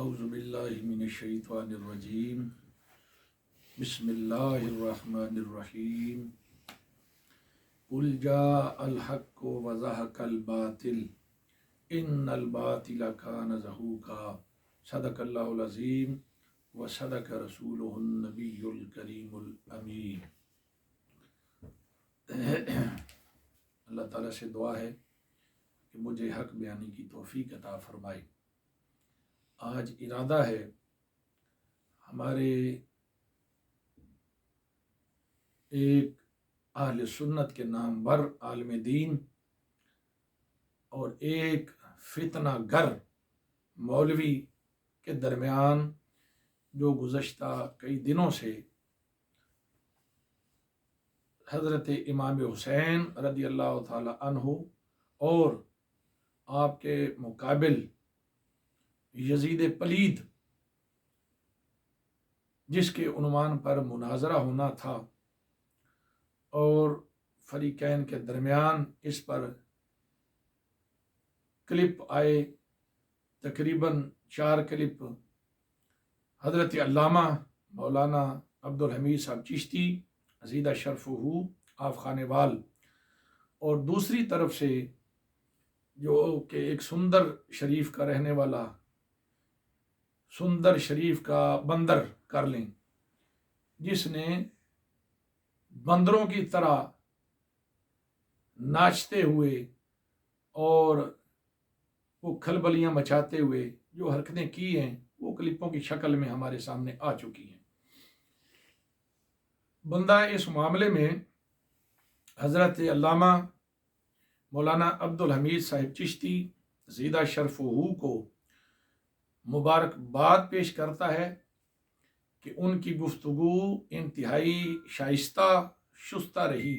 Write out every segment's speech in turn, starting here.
اعوذ باللہ من الشیطان الرجیم بسم اللہ الرحمن الرحیم قل جاء الحق وزهق الباطل ان الباطل كان زهوقا صدق اللہ العظیم وصدق رسولہ النبی الکریم الامین۔ اللہ تعالیٰ سے دعا ہے کہ مجھے حق بیانی کی توفیق عطا فرمائے۔ آج ارادہ ہے ہمارے ایک اہل سنت کے نامور عالم دین اور ایک فتنہ گر مولوی کے درمیان جو گزشتہ کئی دنوں سے حضرت امام حسین رضی اللہ تعالی عنہ اور آپ کے مقابل یزید پلید جس کے عنوان پر مناظرہ ہونا تھا اور فریقین کے درمیان اس پر کلپ آئے، تقریباً 4 کلپ حضرت علامہ مولانا عبدالحمید صاحب چشتی عزیزہ شرفہ آف خانے وال، اور دوسری طرف سے جو کہ ایک سندر شریف کا رہنے والا سندر شریف کا بندر کر لیں، جس نے بندروں کی طرح ناچتے ہوئے اور وہ کھلبلیاں مچاتے ہوئے جو حرکتیں کی ہیں وہ کلپوں کی شکل میں ہمارے سامنے آ چکی ہیں۔ بندہ اس معاملے میں حضرت علامہ مولانا عبدالحمید صاحب چشتی عزیزہ شرفہ کو مبارکباد پیش کرتا ہے کہ ان کی گفتگو انتہائی شائستہ شستہ رہی،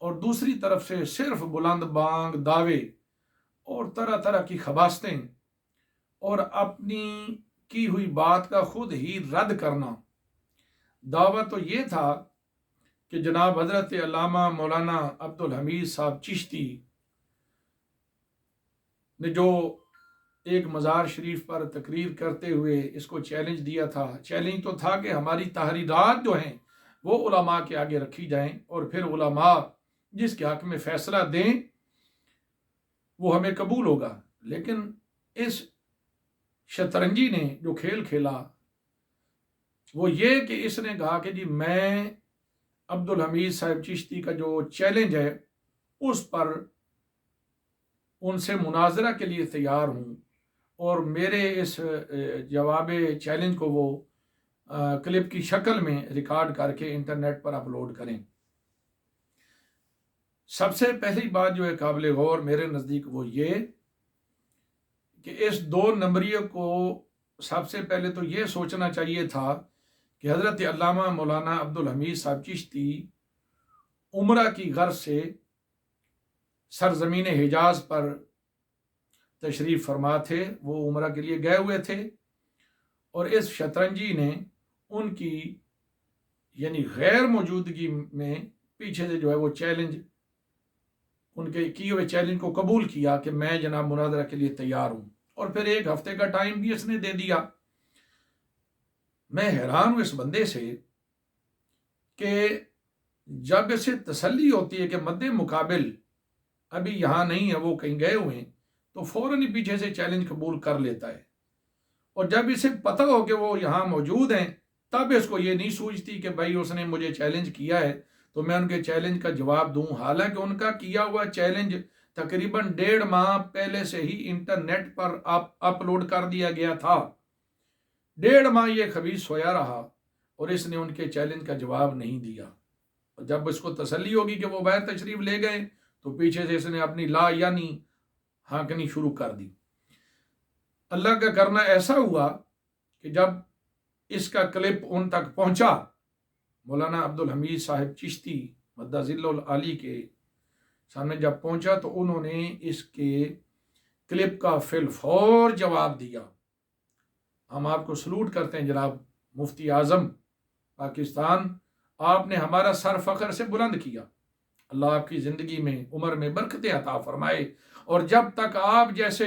اور دوسری طرف سے صرف بلند بانگ دعوے اور طرح طرح کی خباستیں اور اپنی کی ہوئی بات کا خود ہی رد کرنا۔ دعویٰ تو یہ تھا کہ جناب حضرت علامہ مولانا عبدالحمید صاحب چشتی نے جو ایک مزار شریف پر تقریر کرتے ہوئے اس کو چیلنج دیا تھا، چیلنج تو تھا کہ ہماری تحریرات جو ہیں وہ علماء کے آگے رکھی جائیں اور پھر علماء جس کے حق میں فیصلہ دیں وہ ہمیں قبول ہوگا۔ لیکن اس شطرنجی نے جو کھیل کھیلا وہ یہ کہ اس نے کہا کہ جی میں عبدالحمید صاحب چشتی کا جو چیلنج ہے اس پر ان سے مناظرہ کے لیے تیار ہوں، اور میرے اس جواب چیلنج کو وہ کلپ کی شکل میں ریکارڈ کر کے انٹرنیٹ پر اپلوڈ کریں۔ سب سے پہلی بات جو ہے قابل غور میرے نزدیک وہ یہ کہ اس 2 نمبریے کو سب سے پہلے تو یہ سوچنا چاہیے تھا کہ حضرت علامہ مولانا عبدالحمید صاحب چشتی عمرہ کی غرض سے سرزمین حجاز پر تشریف فرما تھے، وہ عمرہ کے لیے گئے ہوئے تھے، اور اس شطرنجی نے ان کی یعنی غیر موجودگی میں پیچھے سے جو ہے وہ چیلنج ان کے کیے ہوئے چیلنج کو قبول کیا کہ میں جناب مناظرہ کے لیے تیار ہوں، اور پھر 1 ہفتے کا ٹائم بھی اس نے دے دیا۔ میں حیران ہوں اس بندے سے کہ جب اسے تسلی ہوتی ہے کہ مد مقابل ابھی یہاں نہیں ہے، وہ کہیں گئے ہوئے ہیں، تو فوراً ہی پیچھے سے چیلنج قبول کر لیتا ہے، اور جب اسے پتہ ہو کہ وہ یہاں موجود ہیں تب اس کو یہ نہیں سوچتی کہ بھائی اس نے مجھے چیلنج کیا ہے تو میں ان کے چیلنج کا جواب دوں، حالانکہ ان کا کیا ہوا چیلنج تقریباً 1.5 ماہ پہلے سے ہی انٹرنیٹ پر اپلوڈ کر دیا گیا تھا۔ 1.5 ماہ یہ خبیث سویا رہا اور اس نے ان کے چیلنج کا جواب نہیں دیا، اور جب اس کو تسلی ہوگی کہ وہ باہر تشریف لے گئے تو پیچھے سے اس نے اپنی لا یعنی ہانکنی شروع کر دی۔ اللہ کا کرنا ایسا ہوا کہ جب اس کا کلپ ان تک پہنچا، مولانا عبدالحمید صاحب چشتی مدّ ظل العالی کے سامنے جب پہنچا تو انہوں نے اس کے کلپ کا فی الفور جواب دیا۔ ہم آپ کو سلوٹ کرتے ہیں جناب مفتی اعظم پاکستان، آپ نے ہمارا سر فخر سے بلند کیا، اللہ آپ کی زندگی میں عمر میں برکتیں عطا فرمائے، اور جب تک آپ جیسے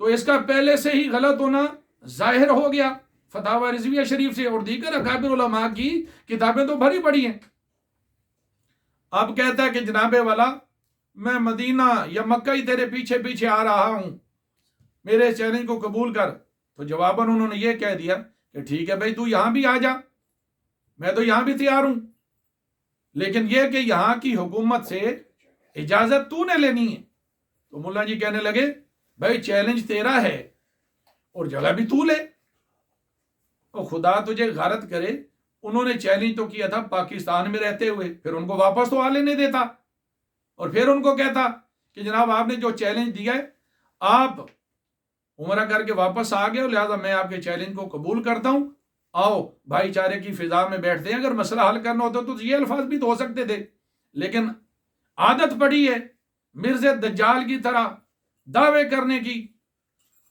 تو اس کا پہلے سے ہی غلط ہونا ظاہر ہو گیا فتاوی رضویہ شریف سے، اور دیگر اکابر علماء کی کتابیں تو بھری پڑی ہیں۔ اب کہتا ہے کہ جناب والا میں مدینہ یا مکہ ہی تیرے پیچھے پیچھے آ رہا ہوں، میرے چیلنج کو قبول کر۔ تو جواباً انہوں نے یہ کہہ دیا کہ ٹھیک ہے بھائی، تو یہاں بھی آ جا، میں تو یہاں بھی تیار ہوں، لیکن یہ کہ یہاں کی حکومت سے اجازت تو نے لینی ہے۔ تو ملا جی کہنے لگے بھائی چیلنج تیرا ہے اور جگہ بھی تو لے، اور خدا تجھے غارت کرے، انہوں نے چیلنج تو کیا تھا پاکستان میں رہتے ہوئے، پھر ان کو واپس تو آ لینے دیتا، اور پھر ان کو کہتا کہ جناب آپ نے جو چیلنج دیا ہے آپ عمرہ کر کے واپس آ گئے، لہذا میں آپ کے چیلنج کو قبول کرتا ہوں، آؤ بھائی چارے کی فضا میں بیٹھتے ہیں۔ اگر مسئلہ حل کرنا ہوتا تو یہ الفاظ بھی تو ہو سکتے تھے، لیکن عادت پڑی ہے مرزا دجال کی طرح دعوے کرنے کی،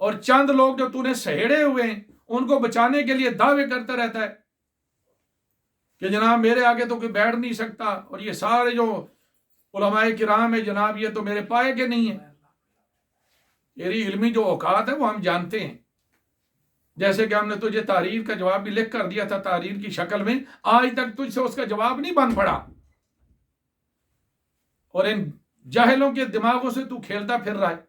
اور چند لوگ جو تو نے سہیڑے ہوئے ہیں ان کو بچانے کے لیے دعوے کرتا رہتا ہے کہ جناب میرے آگے تو کوئی بیٹھ نہیں سکتا، اور یہ سارے جو علماء کرام ہیں جناب یہ تو میرے پائے کے نہیں ہیں۔ میری علمی جو اوقات ہے وہ ہم جانتے ہیں، جیسے کہ ہم نے تجھے تحریر کا جواب بھی لکھ کر دیا تھا تحریر کی شکل میں، آج تک تجھ سے اس کا جواب نہیں بن پڑا، اور ان جاہلوں کے دماغوں سے تو کھیلتا پھر رہا ہے۔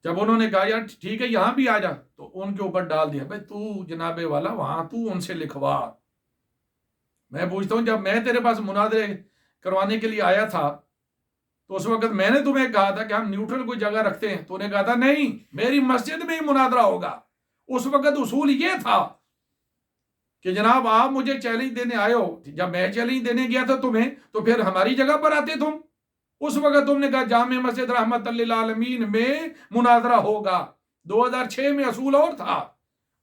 جب انہوں نے کہا یار ٹھیک ہے یہاں بھی آ جا، تو ان کے اوپر ڈال دیا بھائی تو جناب والا وہاں تو ان سے لکھوا۔ میں پوچھتا ہوں جب میں تیرے پاس مناظرے کروانے کے لیے آیا تھا تو اس وقت میں نے تمہیں کہا تھا کہ ہم نیوٹرل کوئی جگہ رکھتے ہیں، تو نے کہا تھا نہیں میری مسجد میں ہی مناظرہ ہوگا۔ اس وقت اصول یہ تھا کہ جناب آپ مجھے چیلنج دینے آئے ہو، جب میں چیلنج دینے گیا تھا تمہیں تو پھر ہماری جگہ پر آتے تم، اس وقت تم نے کہا جامع مسجد رحمت للعالمین میں مناظرہ ہوگا۔ 2006 میں اصول اور تھا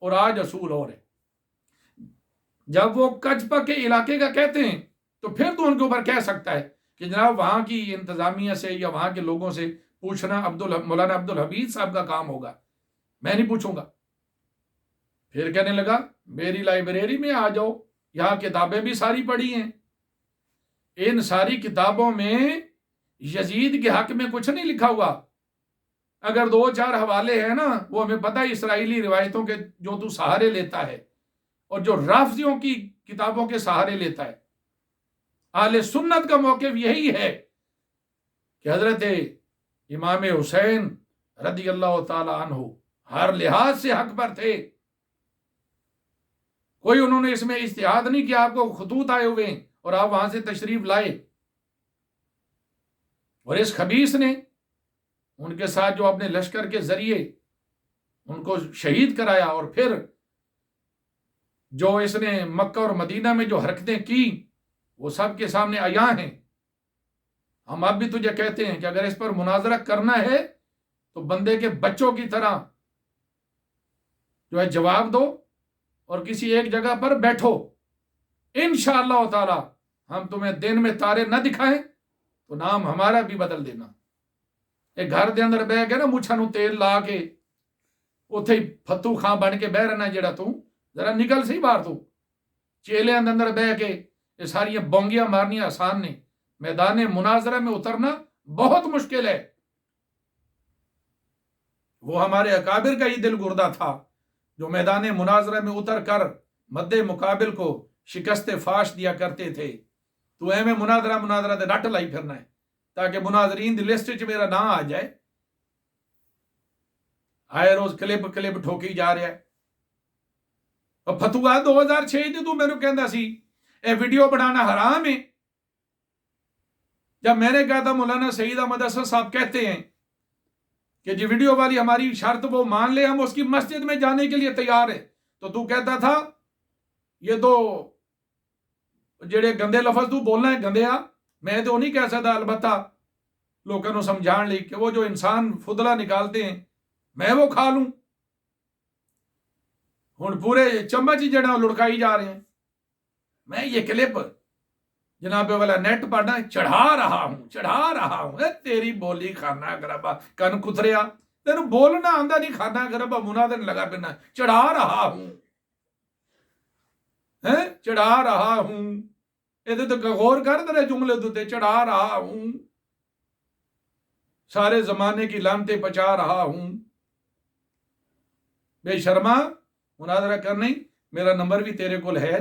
اور آج اصول اور ہے۔ جب وہ کچپا کے علاقے کا کہتے ہیں تو پھر تو ان کے اوپر کہہ سکتا ہے کہ جناب وہاں کی انتظامیہ سے یا وہاں کے لوگوں سے پوچھنا مولانا عبدالحمید صاحب کا کام ہوگا، میں نہیں پوچھوں گا۔ پھر کہنے لگا میری لائبریری میں آ جاؤ، یہاں کتابیں بھی ساری پڑھی ہیں، ان ساری کتابوں میں یزید کے حق میں کچھ نہیں لکھا ہوا، اگر 2-4 حوالے ہیں نا وہ ہمیں پتہ ہے اسرائیلی روایتوں کے جو تو سہارے لیتا ہے اور جو رافضیوں کی کتابوں کے سہارے لیتا ہے۔ اہل سنت کا موقف یہی ہے کہ حضرت امام حسین رضی اللہ تعالی عنہ ہر لحاظ سے حق پر تھے، کوئی انہوں نے اس میں اجتہاد نہیں کیا، آپ کو خطوط آئے ہوئے ہیں اور آپ وہاں سے تشریف لائے، اور اس خبیث نے ان کے ساتھ جو اپنے لشکر کے ذریعے ان کو شہید کرایا، اور پھر جو اس نے مکہ اور مدینہ میں جو حرکتیں کی وہ سب کے سامنے عیاں ہیں۔ ہم اب بھی تجھے کہتے ہیں کہ اگر اس پر مناظرہ کرنا ہے تو بندے کے بچوں کی طرح جو ہے جواب دو اور کسی ایک جگہ پر بیٹھو، انشاءاللہ تعالی ہم تمہیں دن میں تارے نہ دکھائیں تو نام ہمارا بھی بدل دینا۔ ایک گھر دے اندر بہ کے نا مچھا نو تیل لا کے اتھے ہی فتو خاں بن کے بہ رہنا جڑا تو ذرا نکل سی باہر، تو چیلے اندر بہ کے یہ ساری بونگیاں مارنیاں آسان نے، میدان مناظرہ میں اترنا بہت مشکل ہے۔ وہ ہمارے اکابر کا ہی دل گردہ تھا جو میدان مناظرہ میں اتر کر مد مقابل کو شکست فاش دیا کرتے تھے۔ تو اے میں مناظرہ دے رٹ لائی پھرنا ہے تاکہ مناظرین دی لسٹ چ میرا نام آ جائے، آئے روز کلپ ٹھوکی جا رہا ہے۔ اور فتوا 2006 تو میرے کہندا سی اے ویڈیو بنانا حرام ہے، جب میں نے کہا تھا مولانا سعید احمد اسد صاحب کہتے ہیں کہ جی ویڈیو والی ہماری شرط وہ مان لے ہم اس کی مسجد میں جانے کے لیے تیار ہیں، تو کہتا تھا یہ تو جڑے گندے لفظ تو بولنا ہے گندیا، میں تو نہیں کہہ سکتا، البتہ لوگوں کو سمجھان لی کہ وہ جو انسان فضلہ نکالتے ہیں میں وہ کھا لوں۔ ہن پورے چمچ جڑا لڑکائی جا رہے ہیں۔ میں یہ کلپ جناب والا نیٹ پڑھنا چڑھا رہا ہوں اے تیری بولی کھانا گربا کن کتریا، تینوں بولنا آندا نہیں، کھانا گربا منادن لگا پھرنا، چڑھا رہا ہوں یہ تو غور کر تیرے جملے دوتے، چڑھا رہا ہوں۔ سارے زمانے کی لعنتیں پچا رہا ہوں. بے شرما مناظرہ کرنے میرا نمبر بھی تیرے کول ہے,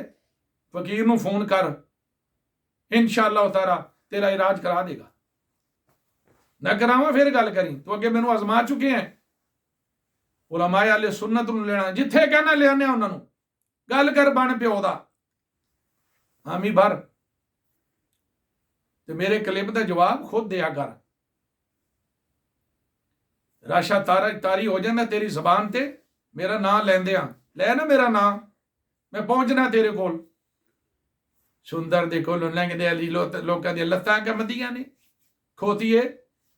فقیر نو فون کر, انشاءاللہ تعالی تیرا علاج کرا دے گا. نہ کراواں پھر گل کریں, تو اگے مینوں آزما چکے ہیں. علماء اہل سنت نو لینا, جتھے کہنا لے آنے انہاں نو, گل کر بن پیو دا حامی بھر, تے میرے کلپ دا جواب خود دیا کر. راشا تاری ہو جانا تیری زبان تے میرا نام لیندیاں, لے نا میرا نام, میں پہنچنا تیرے کول. سندر دے کولوں لنگدے علی لوکاں دی لتاں کمدیاں نے, کھوتیے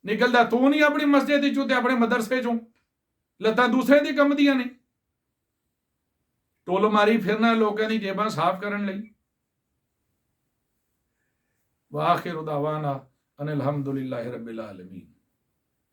نکلدا تو نہیں اپنی مسجد چوں تے اپنے مدرسے چوں, لتاں دوسرے دی کمدیاں نے. ٹول ماری پھرنا لوکاں دی جیباں صاف کرن لئی. وآخر دعوانا ان الحمدللہ رب العالمین.